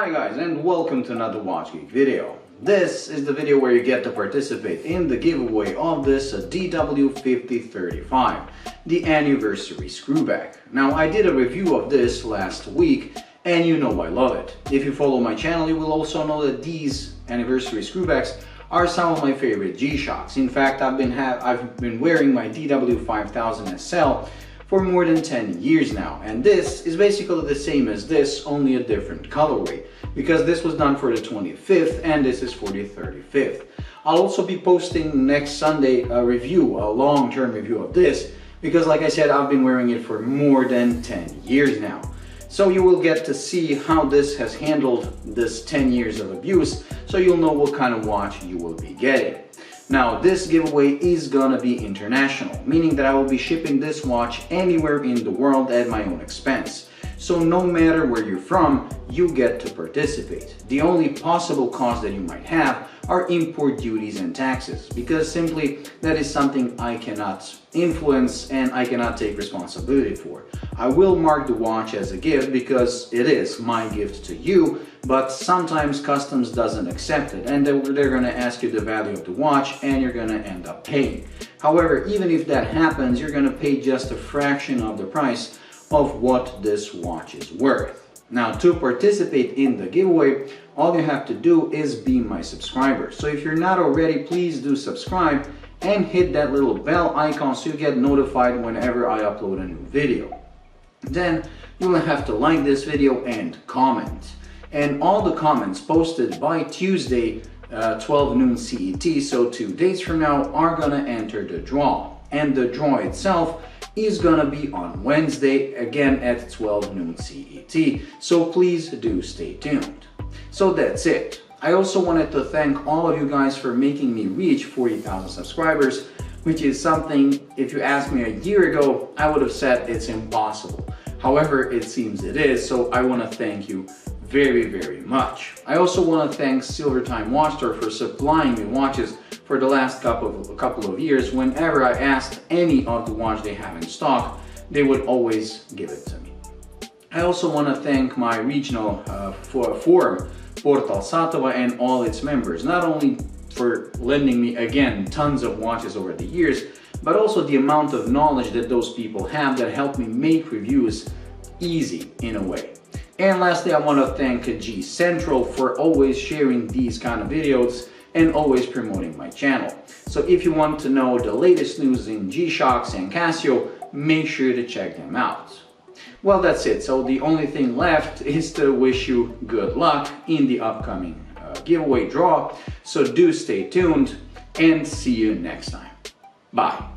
Hi guys, and welcome to another Watch Geek video. This is the video where you get to participate in the giveaway of this DW5035, the anniversary screwback. Now, I did a review of this last week and you know I love it. If you follow my channel, you will also know that these anniversary screwbacks are some of my favorite G-Shocks. In fact, I've been wearing my DW5000 SL for more than 10 years now, and this is basically the same as this, only a different colorway, because this was done for the 25th and this is for the 35th. I'll also be posting next Sunday a review, a long-term review of this, because like I said, I've been wearing it for more than 10 years now. So you will get to see how this has handled this 10 years of abuse, so you'll know what kind of watch you will be getting. Now, this giveaway is gonna be international, meaning that I will be shipping this watch anywhere in the world at my own expense. So no matter where you're from, you get to participate. The only possible cost that you might have are import duties and taxes, because simply that is something I cannot influence and I cannot take responsibility for. I will mark the watch as a gift because it is my gift to you, but sometimes customs doesn't accept it and they're gonna ask you the value of the watch and you're gonna end up paying. However, even if that happens, you're gonna pay just a fraction of the price of what this watch is worth. Now, to participate in the giveaway, all you have to do is be my subscriber. So if you're not already, please do subscribe and hit that little bell icon so you get notified whenever I upload a new video. Then you will have to like this video and comment. And all the comments posted by Tuesday, 12 noon CET, so 2 days from now, are gonna enter the draw. And the draw itself is gonna be on Wednesday, again at 12 noon CET, so please do stay tuned. So that's it. I also wanted to thank all of you guys for making me reach 40,000 subscribers, which is something, if you asked me a year ago, I would have said it's impossible. However, it seems it is, so I want to thank you very, very much. I also want to thank Silvertime Watch Store for supplying me watches for the last couple of years. Whenever I asked any of the watch they have in stock, they would always give it to me. I also want to thank my regional forum, Portal Satova, and all its members, not only for lending me, again, tons of watches over the years, but also the amount of knowledge that those people have that helped me make reviews easy in a way. And lastly, I want to thank G Central for always sharing these kind of videos and always promoting my channel. So if you want to know the latest news in G-Shocks and Casio, make sure to check them out. Well, that's it. So the only thing left is to wish you good luck in the upcoming giveaway draw. So do stay tuned and see you next time. Bye.